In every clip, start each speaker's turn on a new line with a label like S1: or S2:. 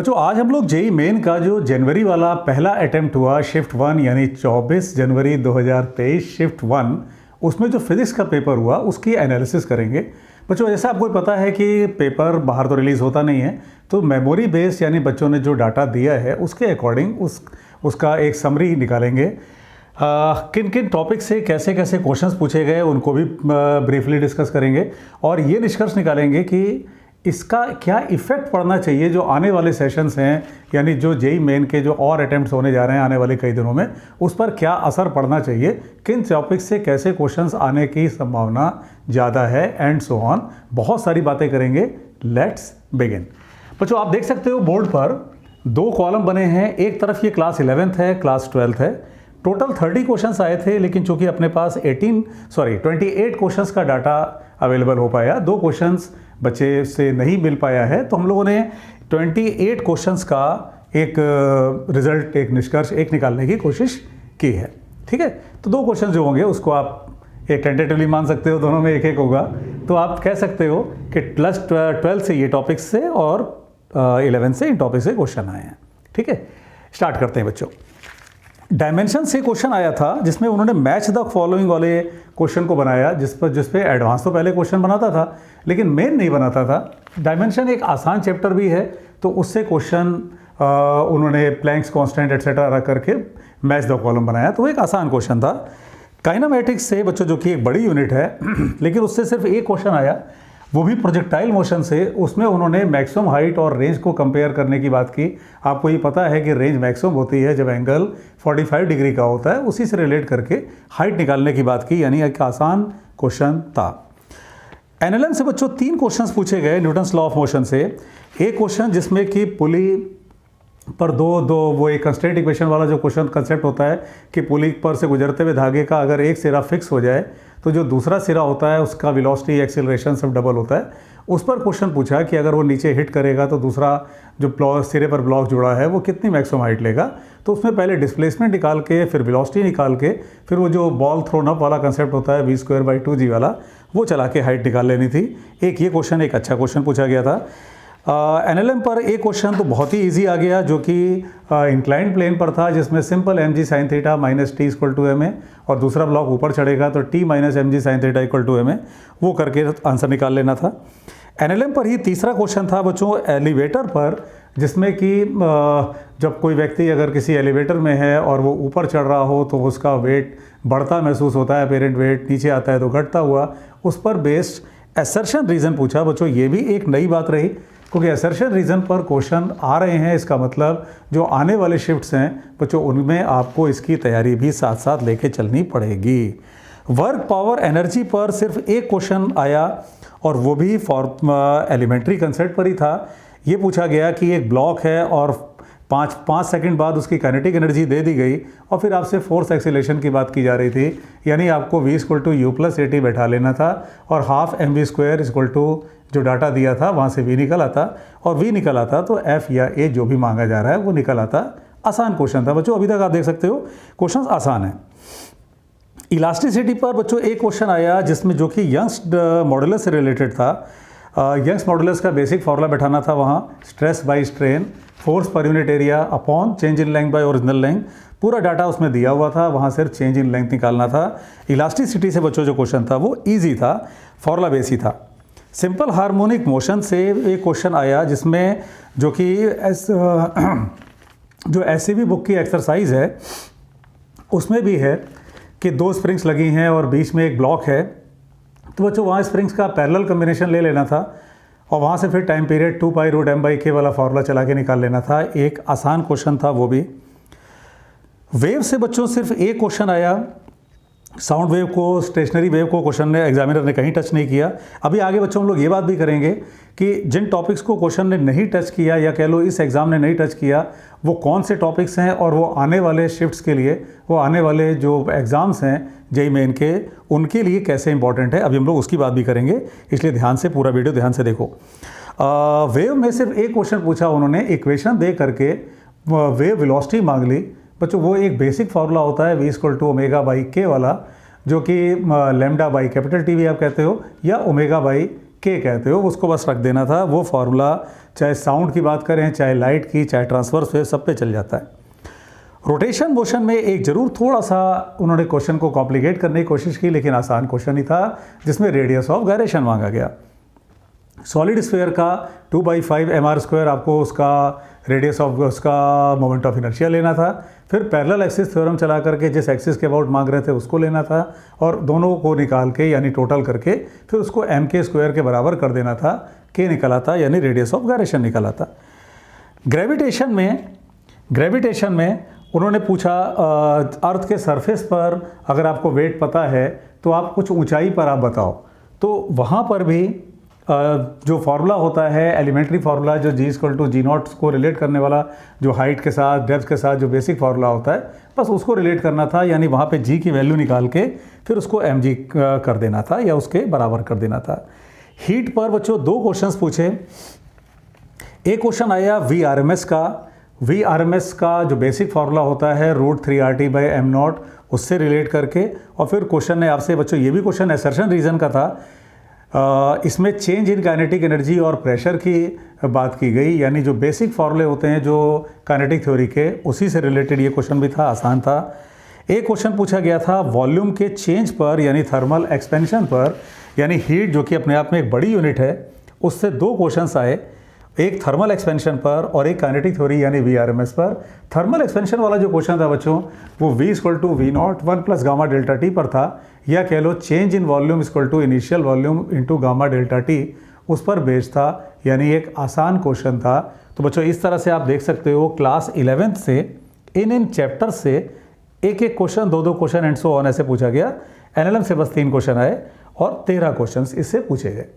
S1: बच्चों आज हम लोग जेई मेन का जो जनवरी वाला पहला अटेम्प्ट हुआ शिफ्ट 1 यानी 24 जनवरी 2023 शिफ्ट 1 उसमें जो फिजिक्स का पेपर हुआ उसकी एनालिसिस करेंगे। बच्चों जैसा आपको पता है कि पेपर बाहर तो रिलीज़ होता नहीं है, तो मेमोरी बेस्ड यानी बच्चों ने जो डाटा दिया है उसके अकॉर्डिंग उसका एक समरी निकालेंगे। किन किन टॉपिक से कैसे कैसे क्वेश्चंस पूछे गए उनको भी ब्रीफली डिस्कस करेंगे और ये निष्कर्ष निकालेंगे कि इसका क्या इफ़ेक्ट पड़ना चाहिए जो आने वाले सेशंस हैं, यानी जो जेई मेन के जो और अटेम्प्ट्स होने जा रहे हैं आने वाले कई दिनों में, उस पर क्या असर पड़ना चाहिए, किन टॉपिक से कैसे क्वेश्चंस आने की संभावना ज़्यादा है एंड सो ऑन। बहुत सारी बातें करेंगे। Let's begin. बच्चों आप देख सकते हो बोर्ड पर दो कॉलम बने हैं, एक तरफ ये क्लास 11th है, क्लास 12th है। टोटल 30 क्वेश्चंस आए थे, लेकिन चूंकि अपने पास 28 क्वेश्चंस का डाटा अवेलेबल हो पाया, 2 क्वेश्चंस बच्चे से नहीं मिल पाया है, तो हम लोगों ने 28 क्वेश्चंस का एक रिजल्ट, एक निष्कर्ष एक निकालने की कोशिश की है। ठीक है, तो 2 क्वेश्चंस जो होंगे उसको आप एक टेंटेटिवली मान सकते हो, दोनों में एक एक होगा। तो आप कह सकते हो कि प्लस 12 से ये टॉपिक से और 11 से इन टॉपिक से क्वेश्चन आए हैं। ठीक है, स्टार्ट करते हैं बच्चों। डायमेंशन से क्वेश्चन आया था जिसमें उन्होंने मैच द फॉलोइंग वाले क्वेश्चन को बनाया, जिस पे एडवांस तो पहले क्वेश्चन बनाता था लेकिन मेन नहीं बनाता था। डायमेंशन एक आसान चैप्टर भी है, तो उससे क्वेश्चन उन्होंने प्लैंक्स कांस्टेंट एटसेट्रा रख करके मैच द कॉलम बनाया, तो एक आसान क्वेश्चन था। काइनेमैटिक्स से बच्चों, जो कि एक बड़ी यूनिट है लेकिन उससे सिर्फ एक क्वेश्चन आया, वो भी प्रोजेक्टाइल मोशन से। उसमें उन्होंने मैक्सिमम हाइट और रेंज को कंपेयर करने की बात की। आपको ये पता है कि रेंज मैक्सिमम होती है जब एंगल 45 डिग्री का होता है, उसी से रिलेट करके हाइट निकालने की बात की, यानी एक आसान क्वेश्चन था। एनएलएम से बच्चों 3 क्वेश्चंस पूछे गए न्यूटन्स लॉ ऑफ मोशन से। एक क्वेश्चन जिसमें कि पुली पर दो वो एक कंस्ट्रेंट इक्वेशन वाला जो क्वेश्चन कंसेप्ट होता है कि पुली पर से गुजरते हुए धागे का अगर एक सिरा फिक्स हो जाए तो जो दूसरा सिरा होता है उसका वेलोसिटी, एक्सीलरेशन सब डबल होता है। उस पर क्वेश्चन पूछा कि अगर वो नीचे हिट करेगा तो दूसरा जो सिरे पर ब्लॉक जुड़ा है वो कितनी मैक्सिमम हाइट लेगा। तो उसमें पहले डिस्प्लेसमेंट निकाल के, फिर वेलोसिटी निकाल के, फिर वो जो बॉल थ्रोन अप वाला कंसेप्ट होता है v²/2g वाला, वो चला के हाइट निकाल लेनी थी। एक ये क्वेश्चन एक अच्छा क्वेश्चन पूछा गया था। एनएलएम पर एक क्वेश्चन तो बहुत ही इजी आ गया, जो कि इंक्लाइंड प्लेन पर था, जिसमें simple mg sin theta minus T = ma, और दूसरा ब्लॉक ऊपर चढ़ेगा तो t minus mg sin theta = ma, वो करके आंसर निकाल लेना था। एनएलएम पर ही तीसरा क्वेश्चन था बच्चों एलिवेटर पर, जिसमें कि जब कोई व्यक्ति अगर किसी एलिवेटर में है और वो ऊपर चढ़ रहा हो तो उसका वेट बढ़ता महसूस होता है, अपेरेंट वेट, नीचे आता है तो घटता हुआ, उस पर बेस्ड असर्शन रीज़न पूछा। बच्चों ये भी एक नई बात रही, क्योंकि असर्शन रीज़न पर क्वेश्चन आ रहे हैं, इसका मतलब जो आने वाले शिफ्ट्स हैं बच्चों उनमें आपको इसकी तैयारी भी साथ साथ लेके चलनी पड़ेगी। वर्क पावर एनर्जी पर सिर्फ एक क्वेश्चन आया और वो भी एलिमेंट्री कंसेप्ट पर ही था। ये पूछा गया कि एक ब्लॉक है और 5 सेकंड बाद उसकी काइनेटिक एनर्जी दे दी गई और फिर आपसे फोर्स एक्सीलरेशन की बात की जा रही थी, यानी आपको v = u+at बैठा लेना था और हाफ mv² जो डाटा दिया था वहाँ से v निकल आता, और v निकल आता तो f या a जो भी मांगा जा रहा है वो निकल आता। आसान क्वेश्चन था बच्चों, अभी तक आप देख सकते हो क्वेश्चन आसान है। इलास्टिसिटी पर बच्चों एक क्वेश्चन आया जिसमें, जो कि यंग्स मॉडुलस से रिलेटेड था। यंग्स मॉडुलस का बेसिक फार्मूला बैठाना था वहाँ, stress by strain, force per unit area upon change in length bye original length, पूरा डाटा उसमें दिया हुआ था, वहाँ सिर्फ चेंज इन लेंथ निकालना था। इलास्टिसिटी से बच्चों जो क्वेश्चन था वो ईजी था, फार्मूला बेस ही था। सिंपल हार्मोनिक मोशन से एक क्वेश्चन आया जिसमें, जो कि जो SCB बुक की एक्सरसाइज है उसमें भी है कि 2 स्प्रिंग्स लगी हैं और बीच में एक ब्लॉक है, तो बच्चों वहाँ स्प्रिंग्स का पैरेलल कम्बिनेशन ले लेना था और वहाँ से फिर टाइम पीरियड 2π√m/k वाला फार्मूला चला के निकाल लेना था। एक आसान क्वेश्चन था वो भी। वेव से बच्चों सिर्फ एक क्वेश्चन आया, साउंड वेव को, स्टेशनरी वेव को क्वेश्चन ने, एग्जामिनर ने कहीं टच नहीं किया। अभी आगे बच्चों हम लोग ये बात भी करेंगे कि जिन टॉपिक्स को क्वेश्चन ने नहीं टच किया, या कह लो इस एग्ज़ाम ने नहीं टच किया, वो कौन से टॉपिक्स हैं और वो आने वाले शिफ्ट्स के लिए, वो आने वाले जो एग्ज़ाम्स हैं जेई मेन के, उनके लिए कैसे इंपॉर्टेंट है, अभी हम लोग उसकी बात भी करेंगे, इसलिए ध्यान से पूरा वीडियो ध्यान से देखो। वेव में सिर्फ एक क्वेश्चन पूछा उन्होंने, इक्वेशन दे करके वेव वेलोसिटी मांग ली। बच्चों वो एक बेसिक फार्मूला होता है v = ω/k वाला, जो कि λ/T भी आप कहते हो, या ω/k के कहते हो, उसको बस रख देना था। वो फार्मूला चाहे साउंड की बात करें, चाहे लाइट की, चाहे ट्रांसवर्स वेव, सब पे चल जाता है। रोटेशन मोशन में एक ज़रूर थोड़ा सा उन्होंने क्वेश्चन को कॉम्प्लिकेट करने की कोशिश की, लेकिन आसान क्वेश्चन ही था, जिसमें रेडियस ऑफ गायरेशन मांगा गया। सॉलिड स्फीयर का 2/5 mr², आपको उसका रेडियस ऑफ उसका मोमेंट ऑफ इनर्शिया लेना था। फिर पैरेलल एक्सिस थ्योरम चला करके जिस एक्सिस के अबाउट मांग रहे थे उसको लेना था, और दोनों को निकाल के यानी टोटल करके फिर उसको m² के बराबर कर देना था। k निकला था यानी रेडियस ऑफ गायरेशन निकला था। ग्रेविटेशन में उन्होंने पूछा अर्थ के सरफेस पर अगर आपको वेट पता है तो आप कुछ ऊंचाई पर आप बताओ। तो वहाँ पर भी जो फार्मूला होता है एलिमेंट्री फार्मूला, जो G=G0 को रिलेट करने वाला, जो हाइट के साथ डेप्थ के साथ जो बेसिक फार्मूला होता है, बस उसको रिलेट करना था। यानी वहाँ पे G की वैल्यू निकाल के फिर उसको mg कर देना था या उसके बराबर कर देना था। हीट पर बच्चों 2 क्वेश्चंस पूछे। एक क्वेश्चन आया VRMS का जो बेसिक फार्मूला होता है √3RT/m0, उससे रिलेट करके। और फिर क्वेश्चन ने आपसे बच्चों ये भी क्वेश्चन असर्शन रीजन का था, इसमें चेंज इन काइनेटिक एनर्जी और प्रेशर की बात की गई, यानी जो बेसिक फार्मूले होते हैं जो काइनेटिक थ्योरी के, उसी से रिलेटेड ये क्वेश्चन भी था, आसान था। एक क्वेश्चन पूछा गया था वॉल्यूम के चेंज पर यानी थर्मल एक्सपेंशन पर, यानी हीट जो कि अपने आप में एक बड़ी यूनिट है, उससे 2 क्वेश्चंस आए, एक थर्मल एक्सपेंशन पर और एक काइनेटिक थ्योरी यानी VRMS पर। थर्मल एक्सपेंशन वाला जो क्वेश्चन था बच्चों वो V=V0 1 + गामा डेल्टा टी पर था, या कह लो change in volume initial volume into gamma delta T, उस पर बेस्ड था, यानी एक आसान क्वेश्चन था। तो बच्चों इस तरह से आप देख सकते हो क्लास 11th से इन चैप्टर से एक question, 2 question and so on ऐसे पूछा गया। NLM से बस 3 क्वेश्चन आए और 13 क्वेश्चन इससे पूछे गए।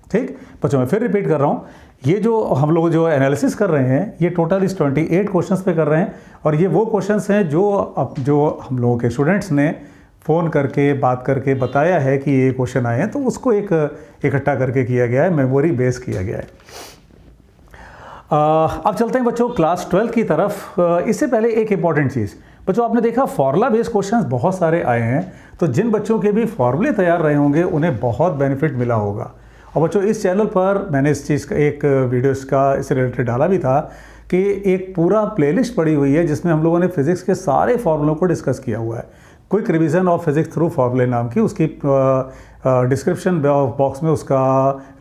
S1: ठीक बच्चों, मैं फिर रिपीट कर रहा हूँ, ये जो हम लोग जो एनालिसिस कर रहे हैं ये टोटल इस 28 क्वेश्चंस पे कर रहे हैं, और ये वो क्वेश्चंस हैं जो हम लोगों के स्टूडेंट्स ने फ़ोन करके बात करके बताया है कि ये क्वेश्चन आए हैं, तो उसको एक इकट्ठा करके किया गया है, मेमोरी बेस किया गया है। अब चलते हैं बच्चों क्लास 12 की तरफ। इससे पहले एक इंपॉर्टेंट चीज़ बच्चों, आपने देखा फार्मूला बेस्ड क्वेश्चंस बहुत सारे आए हैं, तो जिन बच्चों के भी फार्मूले तैयार रहे होंगे उन्हें बहुत बेनिफिट मिला होगा। और बच्चों इस चैनल पर मैंने इस चीज़ का एक वीडियो इससे रिलेटेड डाला भी था कि एक पूरा प्लेलिस्ट पड़ी हुई है जिसमें हम लोगों ने फिज़िक्स के सारे फार्मूलों को डिस्कस किया हुआ है। Quick revision of physics through फार्मूले नाम की, उसकी डिस्क्रिप्शन बॉक्स में उसका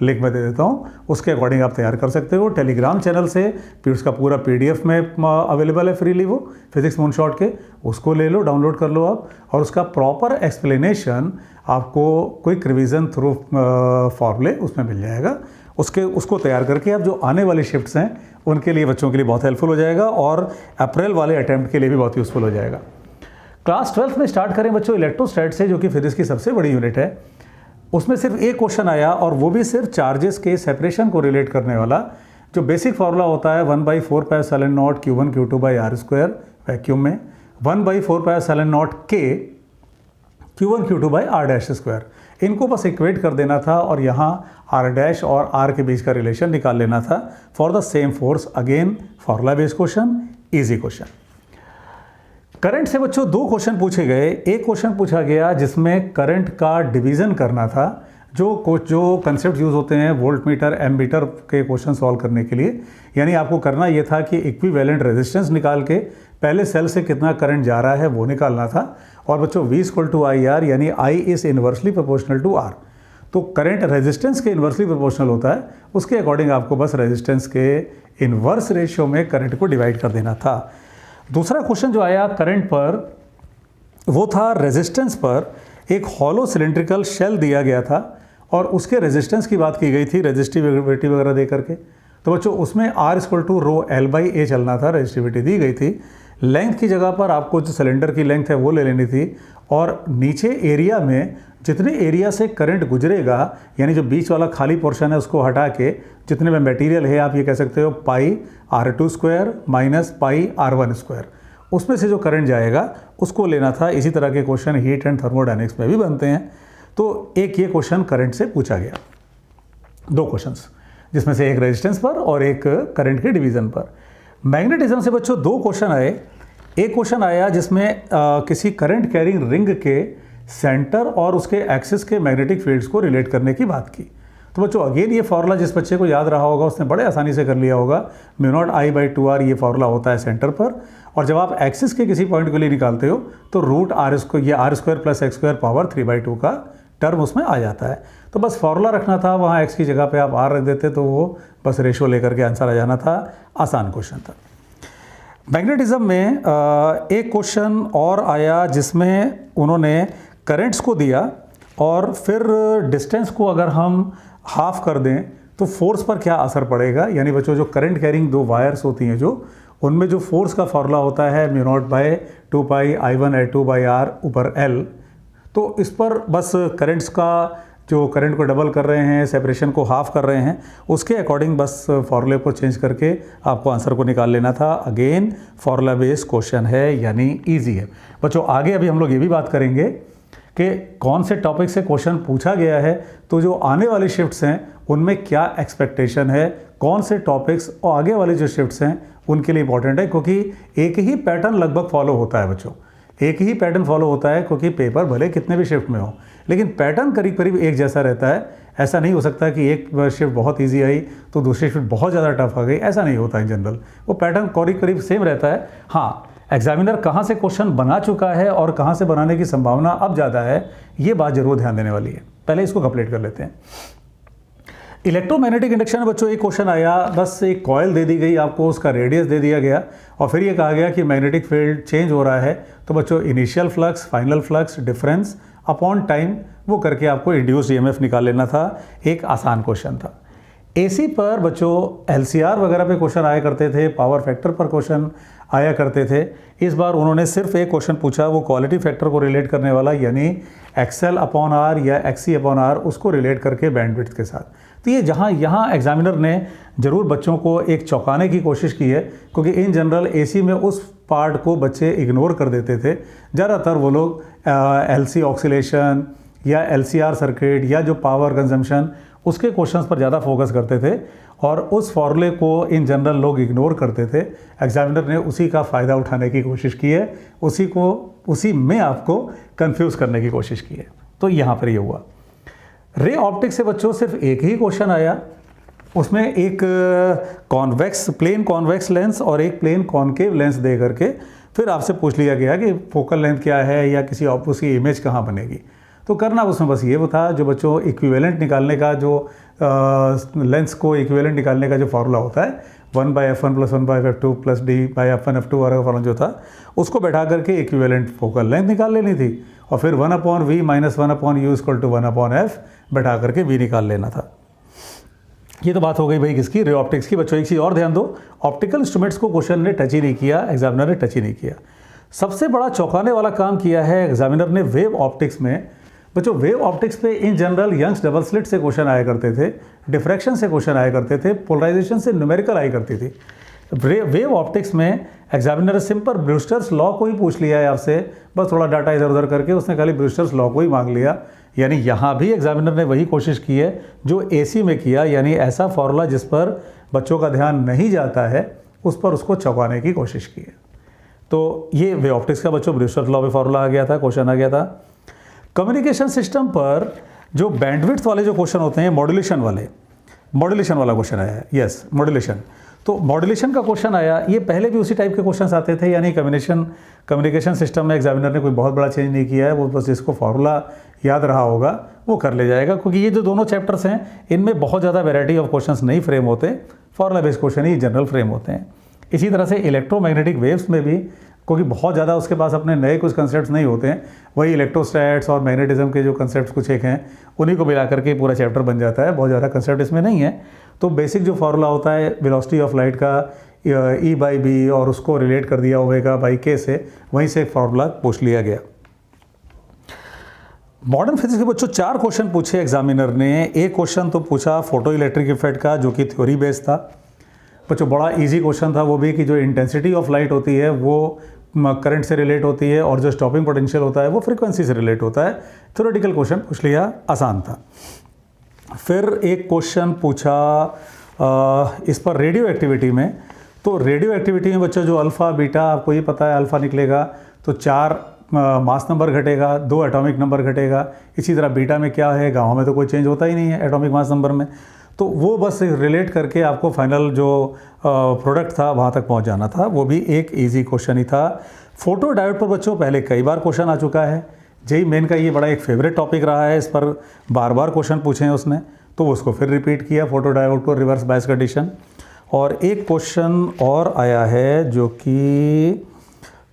S1: लिंक मैं दे देता हूँ, उसके अकॉर्डिंग आप तैयार कर सकते हो। टेलीग्राम चैनल से फिर उसका पूरा PDF में अवेलेबल है फ्रीली, वो फिजिक्स मूनशॉट के, उसको ले लो, डाउनलोड कर लो आप, और उसका प्रॉपर एक्सप्लेनेशन आपको क्विक रिवीजन थ्रू फार्मूले उसमें मिल जाएगा। उसको तैयार करके आप जो आने वाली शिफ्ट्स हैं उनके लिए बच्चों के लिए बहुत हेल्पफुल हो जाएगा, और अप्रैल वाले अटैम्प्ट के लिए भी बहुत यूज़फुल हो जाएगा। क्लास 12 में स्टार्ट करें बच्चों इलेक्ट्रोस्टैट से, जो कि फिजिक्स की सबसे बड़ी यूनिट है। उसमें सिर्फ एक क्वेश्चन आया, और वो भी सिर्फ चार्जेस के सेपरेशन को रिलेट करने वाला। जो बेसिक फार्मूला होता है 1/4πε0 Q1 Q2/r² वैक्यूम में, 1/4πε0 K Q1 Q2/r'²। इनको बस इक्वेट कर देना था, और यहाँ r' और r के बीच का रिलेशन निकाल लेना था for the same force. Again formula based question, easy question. Current से बच्चों 2 क्वेश्चन पूछे गए। एक क्वेश्चन पूछा गया जिसमें करंट का डिवीज़न करना था। जो कंसेप्ट यूज़ होते हैं वोल्ट मीटर एमीटर के क्वेश्चन सॉल्व करने के लिए, यानी आपको करना ये था कि इक्विवेलेंट रेजिस्टेंस निकाल के पहले सेल से कितना करंट जा रहा है वो निकालना था। और बच्चों V=IR, यानी I is inversely proportional to R। तो करंट रेजिस्टेंस के इन्वर्सली प्रोपोर्शनल होता है, उसके अकॉर्डिंग आपको बस रेजिस्टेंस के इन्वर्स रेशियो में करंट को डिवाइड कर देना था। दूसरा क्वेश्चन जो आया करंट पर, वो था रेजिस्टेंस पर एक हॉलो सिलेंड्रिकल शेल दिया गया था, और उसके रेजिस्टेंस की बात की गई थी रेजिस्टिविटी वगैरह दे करके। तो बच्चों उसमें R=ρL/A चलना था, रेजिस्टिविटी दी गई थी। लेंथ की जगह पर आपको जो सिलेंडर की लेंथ है वो ले लेनी थी, और नीचे एरिया में जितने एरिया से करंट गुजरेगा, यानी जो बीच वाला खाली पोर्शन है उसको हटा के जितने में मटेरियल है, आप ये कह सकते हो πr2² - πr1², उसमें से जो करंट जाएगा उसको लेना था। इसी तरह के क्वेश्चन हीट एंड थर्मोडायनेमिक्स में भी बनते हैं। तो एक ये क्वेश्चन करंट से पूछा गया, 2 क्वेश्चंस, जिसमें से एक रेजिस्टेंस पर और एक करंट के डिवीज़न पर। मैग्नेटिज्म से बच्चों 2 क्वेश्चन आए। एक क्वेश्चन आया जिसमें किसी करंट कैरिंग रिंग के सेंटर और उसके एक्सिस के मैग्नेटिक फील्ड्स को रिलेट करने की बात की। तो बच्चों अगेन ये फार्मूला जिस बच्चे को याद रहा होगा उसने बड़े आसानी से कर लिया होगा। μ0I/2r ये फार्मूला होता है सेंटर पर, और जब आप एक्सिस के किसी पॉइंट के लिए निकालते हो तो √r² ये r² + x² पावर 3/2 का टर्म उसमें आ जाता है। तो बस फार्मूला रखना था, वहाँ x की जगह पे आप r रख देते तो वो बस रेशो लेकर के आंसर आ जाना था। आसान क्वेश्चन था। मैग्नेटिज्म में एक क्वेश्चन और आया जिसमें उन्होंने करंट्स को दिया और फिर डिस्टेंस को अगर हम हाफ कर दें तो फोर्स पर क्या असर पड़ेगा। यानी बच्चों जो करंट कैरिंग दो वायर्स होती हैं जो, उनमें जो फोर्स का फार्मूला होता है μ0/2πI1L2/r ऊपर L। तो इस पर बस करंट्स का जो करंट को डबल कर रहे हैं, सेपरेशन को हाफ कर रहे हैं, उसके अकॉर्डिंग बस फार्मूले को चेंज करके आपको आंसर को निकाल लेना था। अगेन फार्मूला बेस्ड क्वेश्चन है यानी ईजी है। बच्चों आगे अभी हम लोग ये भी बात करेंगे कि कौन से टॉपिक से क्वेश्चन पूछा गया है, तो जो आने वाली शिफ्ट्स हैं उनमें क्या एक्सपेक्टेशन है, कौन से टॉपिक्स और आगे वाले जो शिफ्ट्स हैं उनके लिए इंपॉर्टेंट है, क्योंकि एक ही पैटर्न लगभग फॉलो होता है बच्चों, एक ही पैटर्न फॉलो होता है, क्योंकि पेपर भले कितने भी शिफ्ट में हो लेकिन पैटर्न करीब करीब एक जैसा रहता है। ऐसा नहीं हो सकता कि एक शिफ्ट बहुत इजी आई तो दूसरी शिफ्ट बहुत ज़्यादा टफ आ गई, ऐसा नहीं होता इन जनरल, वो पैटर्न करीब करीब सेम रहता है। हाँ, एग्जामिनर कहाँ से क्वेश्चन बना चुका है और कहाँ से बनाने की संभावना अब ज़्यादा है, ये बात जरूर ध्यान देने वाली है। पहले इसको कंप्लीट कर लेते हैं। इलेक्ट्रोमैग्नेटिक इंडक्शन में बच्चों एक क्वेश्चन आया, बस एक कॉयल दे दी गई आपको, उसका रेडियस दे दिया गया और फिर ये कहा गया कि मैग्नेटिक फील्ड चेंज हो रहा है। तो बच्चों initial flux, final flux, difference upon time वो करके आपको इंड्यूस्ड ईएमएफ निकाल लेना था। एक आसान क्वेश्चन था। एसी पर बच्चों एलसीआर वगैरह पे क्वेश्चन आया करते थे, पावर फैक्टर पर क्वेश्चन आया करते थे। इस बार उन्होंने सिर्फ एक क्वेश्चन पूछा, वो क्वालिटी फैक्टर को रिलेट करने वाला, यानी XL/R या XC/R उसको रिलेट करके बैंडविड्थ के साथ। तो ये यहाँ एग्जामिनर ने ज़रूर बच्चों को एक चौंकाने की कोशिश की है, क्योंकि इन जनरल एसी में उस पार्ट को बच्चे इग्नोर कर देते थे। ज़्यादातर वो लोग LC ऑक्सीलेशन या LCR सर्किट या जो पावर कंजम्पशन उसके क्वेश्चंस पर ज़्यादा फोकस करते थे और उस फॉर्मूले को इन जनरल लोग इग्नोर करते थे। एग्जामिनर ने उसी का फ़ायदा उठाने की कोशिश की है, उसी में आपको कंफ्यूज करने की कोशिश की है। तो यहाँ पर ये हुआ। रे ऑप्टिक्स से बच्चों सिर्फ एक ही क्वेश्चन आया, उसमें एक प्लेन कॉन्वेक्स लेंस और एक प्लेन कॉन्केव लेंस दे करके फिर आपसे पूछ लिया गया कि फोकल लेंथ क्या है या किसी उसकी इमेज कहाँ बनेगी। तो करना उसमें बस ये था, जो बच्चों इक्विवेलेंट निकालने का जो लेंस को इक्विवेलेंट निकालने का जो फार्मूला होता है 1/f1 + 1/f2 + d/f1f2 वाला फार्मूला जो था, उसको बैठा करके इक्विवेलेंट फोकल लेंथ निकाल लेनी थी और फिर 1/v - 1/u = 1/f बैठा करके v निकाल लेना था। ये तो बात हो गई भाई किसकी, रे ऑप्टिक्स की। बच्चों एक चीज़ और ध्यान दो, ऑप्टिकल इंस्ट्रूमेंट्स को क्वेश्चन ने टच ही नहीं किया, एग्जामिनर ने टच ही नहीं किया। सबसे बड़ा चौंकाने वाला काम किया है एग्जामिनर ने वेव ऑप्टिक्स में। बच्चों वेव ऑप्टिक्स पे in general Young's double slit से क्वेश्चन आया करते थे, डिफ्रैक्शन से क्वेश्चन आया करते थे, पोलराइजेशन से न्यूमेरिकल आया करती थी। वेव ऑप्टिक्स में एग्जामिनर ने सिंपल ब्रूस्टर्स लॉ को ही पूछ लिया है आपसे, बस थोड़ा डाटा इधर उधर करके उसने खाली ब्रूस्टर्स लॉ को ही मांग लिया। यानी यहाँ भी एग्जामिनर ने वही कोशिश की है जो एसी में किया, यानी ऐसा फार्मूला जिस पर बच्चों का ध्यान नहीं जाता है उस पर उसको चौंकाने की कोशिश की है। तो ये वेव ऑप्टिक्स का बच्चों ब्रूस्टर्स लॉ में फार्मूला आ गया था, क्वेश्चन आ गया था। कम्युनिकेशन सिस्टम पर जो बैंडविड्थ वाले जो क्वेश्चन होते हैं, मॉड्यूलेशन वाला क्वेश्चन आया है, यस मॉड्यूलेशन। तो मॉड्यूलेशन का क्वेश्चन आया, ये पहले भी उसी टाइप के क्वेश्चंस आते थे, यानी कम्युनिकेशन सिस्टम में एग्जामिनर ने कोई बहुत बड़ा चेंज नहीं किया है, वो बस जिसको फार्मूला याद रहा होगा वो कर ले जाएगा, क्योंकि ये जो दोनों चैप्टर्स हैं इनमें बहुत ज़्यादा वैरायटी ऑफ क्वेश्चंस नहीं फ्रेम होते, फार्मूला बेस्ड क्वेश्चन ही जनरल फ्रेम होते हैं। इसी तरह से इलेक्ट्रोमैग्नेटिक वेव्स में भी, क्योंकि बहुत ज़्यादा उसके पास अपने नए कुछ कंसेप्ट्स नहीं होते हैं, वही इलेक्ट्रोस्टैट्स और मैग्नेटिज्म के जो कंसेप्ट्स कुछ एक हैं उन्हीं को मिला करके पूरा चैप्टर बन जाता है, बहुत ज़्यादा कंसेप्ट इसमें नहीं है। तो बेसिक जो फार्मूला होता है वेलोसिटी ऑफ लाइट का E/b और उसको रिलेट कर दिया ω/k से, वहीं से एक फार्मूला पूछ लिया गया। मॉडर्न फिजिक्स के बच्चों 4 क्वेश्चन पूछे एग्जामिनर ने। एक क्वेश्चन तो पूछा फोटो इलेक्ट्रिक इफेक्ट का, जो कि थ्योरी बेस्ड था बच्चों, बड़ा इजी क्वेश्चन था वो भी, कि जो इंटेंसिटी ऑफ लाइट होती है वो करंट से रिलेट होती है और जो स्टॉपिंग पोटेंशियल होता है वो फ्रीक्वेंसी से रिलेट होता है। थ्योरेटिकल क्वेश्चन पूछ लिया, आसान था। फिर एक क्वेश्चन पूछा इस पर रेडियो एक्टिविटी में। तो रेडियो एक्टिविटी में बच्चों जो अल्फ़ा बीटा, आपको ये पता है अल्फ़ा निकलेगा तो 4 मास नंबर घटेगा, 2 एटॉमिक नंबर घटेगा। इसी तरह बीटा में क्या है, गामा में तो कोई चेंज होता ही नहीं है एटॉमिक मास नंबर में। तो वो बस रिलेट करके आपको फाइनल जो प्रोडक्ट था वहाँ तक पहुँच जाना था। वो भी एक ईजी क्वेश्चन ही था। फोटो डायोड पर बच्चों पहले कई बार क्वेश्चन आ चुका है। जेईई मेन का ये बड़ा एक फेवरेट टॉपिक रहा है, इस पर बार बार क्वेश्चन पूछे हैं उसने, तो उसको फिर रिपीट किया, फोटो डायोड को रिवर्स बायस कंडीशन। और एक क्वेश्चन और आया है जो कि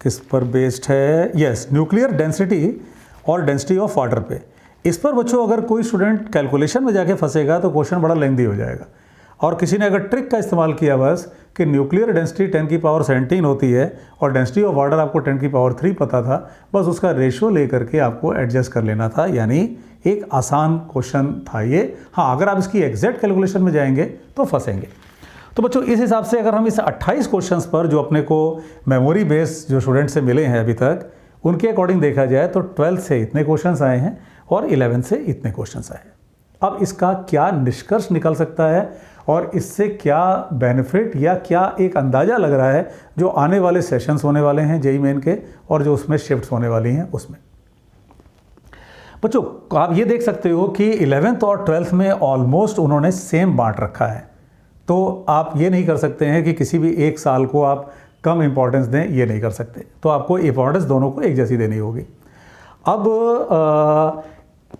S1: किस पर बेस्ड है, यस, न्यूक्लियर डेंसिटी और डेंसिटी ऑफ वाटर पे। इस पर बच्चों अगर कोई स्टूडेंट कैलकुलेशन में जाके फंसेगा तो क्वेश्चन बड़ा लेंदी हो जाएगा। और किसी ने अगर ट्रिक का इस्तेमाल किया बस कि न्यूक्लियर डेंसिटी 10 की पावर 17 होती है और डेंसिटी ऑफ वाटर आपको 10 की पावर 3 पता था, बस उसका रेशियो ले करके आपको एडजस्ट कर लेना था, यानी एक आसान क्वेश्चन था ये। हाँ, अगर आप इसकी एग्जैक्ट कैलकुलेशन में जाएंगे तो फंसेंगे। तो बच्चों इस हिसाब से अगर हम इस 28 क्वेश्चंस पर जो अपने को मेमोरी बेस जो स्टूडेंट से मिले हैं अभी तक, उनके अकॉर्डिंग देखा जाए तो 12th से इतने क्वेश्चंस आए हैं और 11th से इतने क्वेश्चंस आए हैं। अब इसका क्या निष्कर्ष निकल सकता है और इससे क्या बेनिफिट या क्या एक अंदाज़ा लग रहा है जो आने वाले सेशंस होने वाले हैं जेईई मेन के और जो उसमें शिफ्ट्स होने वाली हैं उसमें। बच्चों आप ये देख सकते हो कि 11th और 12th में ऑलमोस्ट उन्होंने सेम बांट रखा है। तो आप ये नहीं कर सकते हैं कि किसी भी एक साल को आप कम इंपॉर्टेंस दें, ये नहीं कर सकते। तो आपको इंपॉर्टेंस दोनों को एक जैसी देनी होगी। अब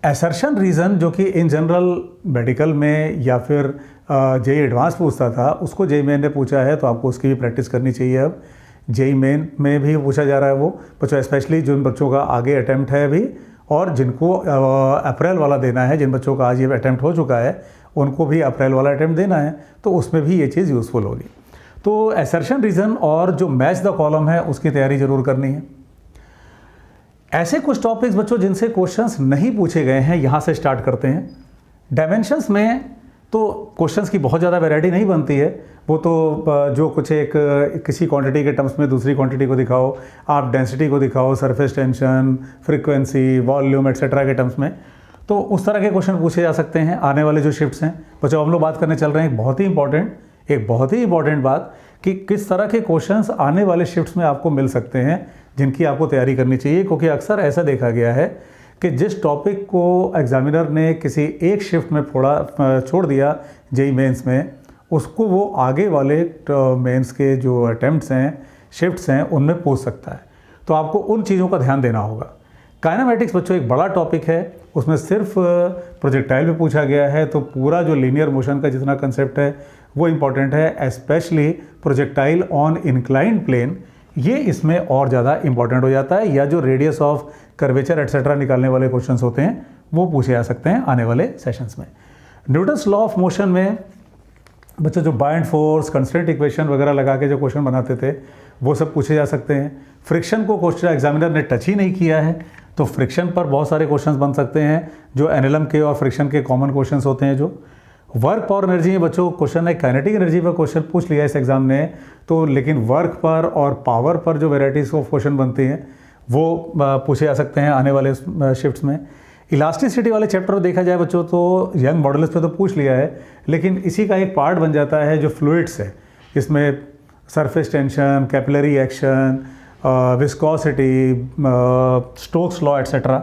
S1: असर्शन रीज़न जो कि इन जनरल मेडिकल में या फिर जेईई एडवांस पूछता था, उसको जेईई मेन ने पूछा है, तो आपको उसकी भी प्रैक्टिस करनी चाहिए। अब जेईई मेन में भी पूछा जा रहा है वो बच्चों, स्पेशली जिन बच्चों का आगे अटैम्प्ट है अभी और जिनको अप्रैल वाला देना है, जिन बच्चों का आज ये अटैम्प्ट हो चुका है उनको भी अप्रैल वाला अटैम्प्ट देना है, तो उसमें भी ये चीज़ यूज़फुल होगी। तो असर्शन रीज़न और जो मैच द कॉलम है उसकी तैयारी ज़रूर करनी है। ऐसे कुछ टॉपिक्स बच्चों जिनसे क्वेश्चंस नहीं पूछे गए हैं, यहाँ से स्टार्ट करते हैं। डायमेंशंस में तो क्वेश्चंस की बहुत ज़्यादा वैरायटी नहीं बनती है, वो तो जो कुछ एक किसी क्वांटिटी के टर्म्स में दूसरी क्वांटिटी को दिखाओ, आप डेंसिटी को दिखाओ, surface tension, frequency, volume etcetera के टर्म्स में, तो उस तरह के क्वेश्चन पूछे जा सकते हैं। आने वाले जो शिफ्ट्स हैं बच्चों, हम लोग बात करने चल रहे हैं एक बहुत ही इंपॉर्टेंट बात कि किस तरह के क्वेश्चंस आने वाले शिफ्ट्स में आपको मिल सकते हैं जिनकी आपको तैयारी करनी चाहिए। क्योंकि अक्सर ऐसा देखा गया है कि जिस टॉपिक को एग्जामिनर ने किसी एक शिफ्ट में छोड़ दिया जेईई मेंस में, उसको वो आगे वाले मेंस के जो अटैम्प्ट्स हैं, शिफ्ट्स हैं, उनमें पूछ सकता है। तो आपको उन चीज़ों का ध्यान देना होगा। काइनेमैटिक्स बच्चों एक बड़ा टॉपिक है, उसमें सिर्फ प्रोजेक्टाइल में पूछा गया है, तो पूरा जो लीनियर मोशन का जितना कंसेप्ट है वो इम्पॉर्टेंट है, specially projectile on inclined plane, ये इसमें और ज़्यादा इंपॉर्टेंट हो जाता है। या जो रेडियस ऑफ कर्वेचर एटसेट्रा निकालने वाले क्वेश्चंस होते हैं वो पूछे जा सकते हैं आने वाले सेशंस में। न्यूटन्स लॉ ऑफ मोशन में बच्चों जो बाइंड फोर्स, कंस्ट्रेंट इक्वेशन वगैरह लगा के जो क्वेश्चन बनाते थे वो सब पूछे जा सकते हैं। फ्रिक्शन को क्वेश्चन एग्जामिनर ने टच ही नहीं किया है, तो फ्रिक्शन पर बहुत सारे क्वेश्चंस बन सकते हैं जो एनएलएम के और फ्रिक्शन के कॉमन क्वेश्चंस होते हैं। जो वर्क पावर एनर्जी में बच्चों क्वेश्चन ने काइनेटिक एनर्जी पर क्वेश्चन पूछ लिया इस एग्जाम ने, तो लेकिन वर्क पर और पावर पर जो वेराइटीज़ ऑफ क्वेश्चन बनते हैं वो पूछे जा सकते हैं आने वाले शिफ्ट्स में। इलास्टिसिटी वाले चैप्टर में देखा जाए बच्चों तो यंग मॉडल्स पे तो पूछ लिया है, लेकिन इसी का एक पार्ट बन जाता है जो फ्लूइड्स है, इसमें surface tension, capillary action, viscosity, Stokes law etcetera,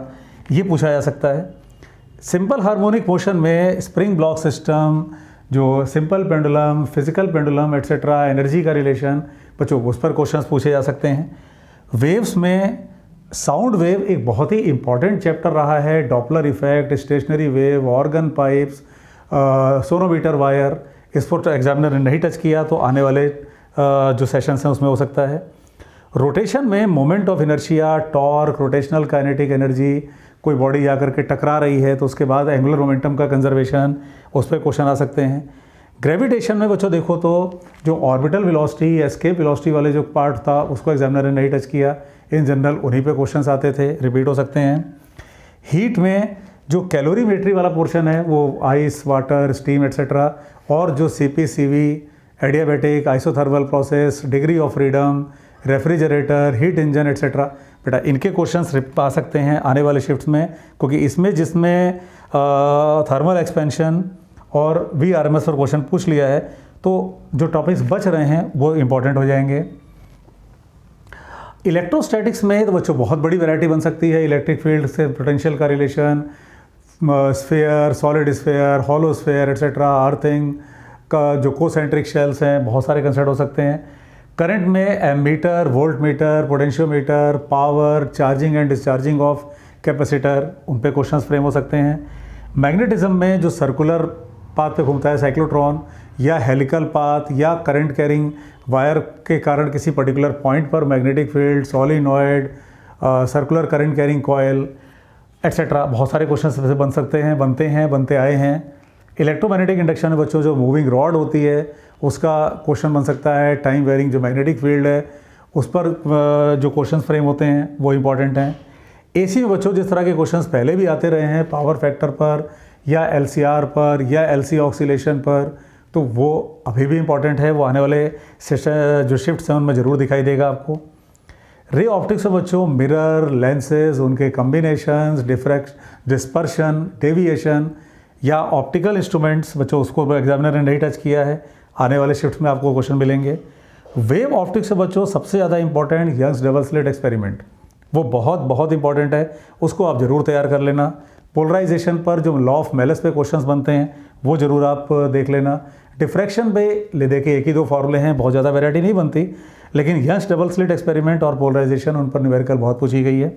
S1: ये पूछा जा सकता है। सिंपल हार्मोनिक मोशन में स्प्रिंग ब्लॉक सिस्टम, जो simple pendulum, physical pendulum etcetera, energy का रिलेशन, बच्चों उस पर क्वेश्चंस पूछे जा सकते हैं। वेव्स में साउंड वेव एक बहुत ही इंपॉर्टेंट चैप्टर रहा है, Doppler effect, stationary wave, organ pipes, sonometer wire, इस पर एग्जामिनर ने नहीं टच किया, तो आने वाले जो सेशंस हैं उसमें हो सकता है। रोटेशन में moment of inertia, torque, rotational kinetic energy, कोई बॉडी जाकर के टकरा रही है तो उसके बाद एंगुलर मोमेंटम का कंजर्वेशन, उस पर क्वेश्चन आ सकते हैं। ग्रेविटेशन में बच्चों देखो तो जो ऑर्बिटल वेलोसिटी, एस्केप वेलोसिटी वाले जो पार्ट था उसको एग्जामिनर ने नहीं टच किया, इन जनरल उन्हीं पे क्वेश्चंस आते थे, रिपीट हो सकते हैं। हीट में जो कैलोरीमेट्री वाला पोर्शन है वो आइस, वाटर, स्टीम एटसेट्रा, और जो CP CV, adiabatic, isothermal process, degree of freedom, refrigerator, heat engine etcetera, बेटा इनके क्वेश्चंस आ सकते हैं आने वाले शिफ्ट्स में, क्योंकि इसमें जिसमें थर्मल एक्सपेंशन और VRMS पर क्वेश्चन पूछ लिया है, तो जो टॉपिक्स बच रहे हैं वो इम्पॉर्टेंट हो जाएंगे। इलेक्ट्रोस्टैटिक्स में तो बच्चों बहुत बड़ी वैरायटी बन सकती है। इलेक्ट्रिक फील्ड से पोटेंशियल का relation, sphere, solid sphere, hollow sphere etcetera, earthing का जो कोसेंट्रिक शेल्स हैं, बहुत सारे कंसेप्ट हो सकते हैं। करंट में ammeter, voltmeter, potentiometer, power, charging and discharging of capacitor, उन पे क्वेश्चंस फ्रेम हो सकते हैं। मैग्नेटिज्म में जो सर्कुलर पाथ पे घूमता है साइक्लोट्रॉन, या हेलिकल पाथ, या करंट कैरिंग वायर के कारण किसी पर्टिकुलर पॉइंट पर magnetic field, solenoid, circular current carrying coil etcetera, बहुत सारे क्वेश्चन बन सकते हैं, बनते आए हैं। इलेक्ट्रोमैग्नेटिक इंडक्शन में बच्चों जो मूविंग रॉड होती है उसका क्वेश्चन बन सकता है। टाइम वेरिंग जो मैग्नेटिक फील्ड है उस पर जो क्वेश्चन फ्रेम होते हैं वो इंपॉर्टेंट हैं। एसी में बच्चों जिस तरह के क्वेश्चंस पहले भी आते रहे हैं, पावर फैक्टर पर या एलसीआर पर या एलसी ऑक्सीलेशन पर, तो वो अभी भी इम्पॉर्टेंट है। वो आने वाले सेशन जो शिफ्ट 7 में ज़रूर दिखाई देगा आपको। रे ऑप्टिक्स में बच्चों मिरर, लेंसेज, उनके कम्बिनेशंस, डिस्पर्शन, डेविएशन या ऑप्टिकल इंस्ट्रूमेंट्स, बच्चों उसको एग्जामिनर ने नहीं टच किया है, आने वाले शिफ्ट में आपको क्वेश्चन मिलेंगे। वेव ऑप्टिक्स से बच्चों सबसे ज़्यादा important Young's double slit experiment, वो बहुत इंपॉर्टेंट है, उसको आप ज़रूर तैयार कर लेना। पोलराइजेशन पर जो लॉ ऑफ मेलस पे क्वेश्चंस बनते हैं वो ज़रूर आप देख लेना। डिफ्रैक्शन पे ले देखिए 1 ही 2 फॉर्मूले हैं, बहुत ज़्यादा वैरायटी नहीं बनती, लेकिन यंग्स डबल स्लिट एक्सपेरिमेंट और पोलराइजेशन उन पर न्यूमेरिकल बहुत पूछी गई है।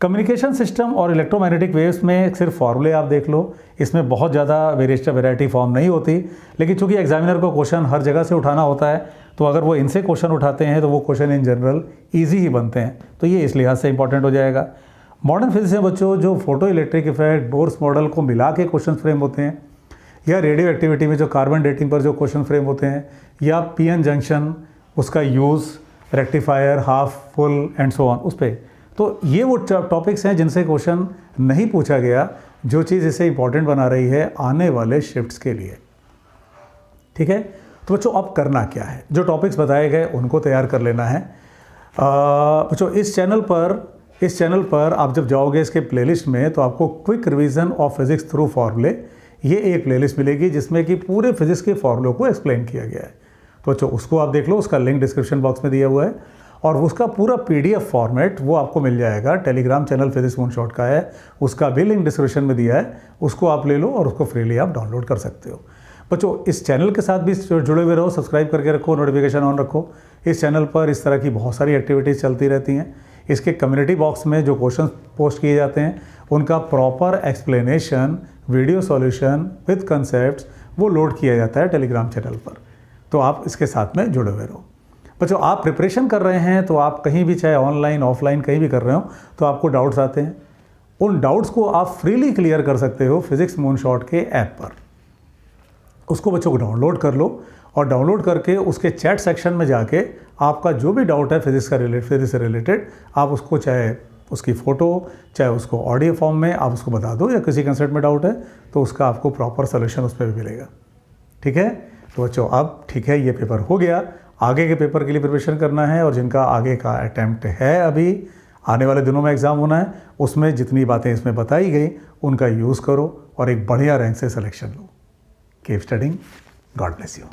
S1: कम्युनिकेशन सिस्टम और इलेक्ट्रोमैग्नेटिक वेव्स में सिर्फ फॉर्मूले आप देख लो, इसमें बहुत ज़्यादा वैरायटी फॉर्म नहीं होती, लेकिन चूंकि एग्जामिनर को क्वेश्चन हर जगह से उठाना होता है, तो अगर वो इनसे क्वेश्चन उठाते हैं तो वो क्वेश्चन इन जनरल ईजी ही बनते हैं, तो ये इस लिहाज से इंपॉर्टेंट हो जाएगा। मॉडर्न फिजिक्स में बच्चों जो photo electric effect, Bohr's model को मिला के क्वेश्चन फ्रेम होते हैं, या रेडियो एक्टिविटी में जो कार्बन डेटिंग पर जो क्वेश्चन फ्रेम होते हैं, या पीएन जंक्शन उसका use, rectifier, half, full and so on, उस पर, तो ये वो टॉपिक्स हैं जिनसे क्वेश्चन नहीं पूछा गया, जो चीज़ इसे इंपॉर्टेंट बना रही है आने वाले शिफ्ट्स के लिए। ठीक है, तो बच्चों अब करना क्या है, जो टॉपिक्स बताए गए उनको तैयार कर लेना है। बच्चों इस चैनल पर आप जब जाओगे इसके प्लेलिस्ट में, तो आपको quick revision of physics through फॉर्मूले, ये एक प्लेलिस्ट मिलेगी जिसमें कि पूरे फिजिक्स के फॉर्मूलों को एक्सप्लेन किया गया है। तो बच्चों उसको आप देख लो, उसका लिंक डिस्क्रिप्शन बॉक्स में दिया हुआ है, और उसका पूरा PDF फॉर्मेट वो आपको मिल जाएगा। टेलीग्राम चैनल फिजिक्स मूनशॉट का है, उसका भी लिंक डिस्क्रिप्शन में दिया है, उसको आप ले लो और उसको फ्रीली आप डाउनलोड कर सकते हो। बच्चों इस चैनल के साथ भी जुड़े हुए रहो, सब्सक्राइब करके रखो, नोटिफिकेशन ऑन रखो। इस चैनल पर इस तरह की बहुत सारी एक्टिविटीज़ चलती रहती हैं। इसके कम्युनिटी बॉक्स में जो क्वेश्चन पोस्ट किए जाते हैं उनका proper explanation, video solution with concepts वो लोड किया जाता है टेलीग्राम चैनल पर, तो आप इसके साथ में जुड़े हुए रहो। बच्चों आप प्रिपरेशन कर रहे हैं, तो आप कहीं भी, चाहे ऑनलाइन ऑफलाइन कहीं भी कर रहे हो, तो आपको डाउट्स आते हैं, उन डाउट्स को आप फ्रीली क्लियर कर सकते हो फिजिक्स मूनशॉट के ऐप पर। उसको बच्चों को डाउनलोड कर लो, और डाउनलोड करके उसके चैट सेक्शन में जाके आपका जो भी डाउट है फिजिक्स से रिलेटेड, आप उसको, चाहे उसकी फ़ोटो, चाहे उसको ऑडियो फॉर्म में आप उसको बता दो, या किसी कंसेप्ट में डाउट है तो उसका आपको प्रॉपर सोल्यूशन उस पर भी मिलेगा। ठीक है, तो बच्चों अब ठीक है, ये पेपर हो गया, आगे के पेपर के लिए प्रिपरेशन करना है, और जिनका आगे का अटैम्प्ट है, अभी आने वाले दिनों में एग्ज़ाम होना है, उसमें जितनी बातें इसमें बताई गई उनका यूज़ करो और एक बढ़िया रैंक से selection low. Keep studying, God bless you.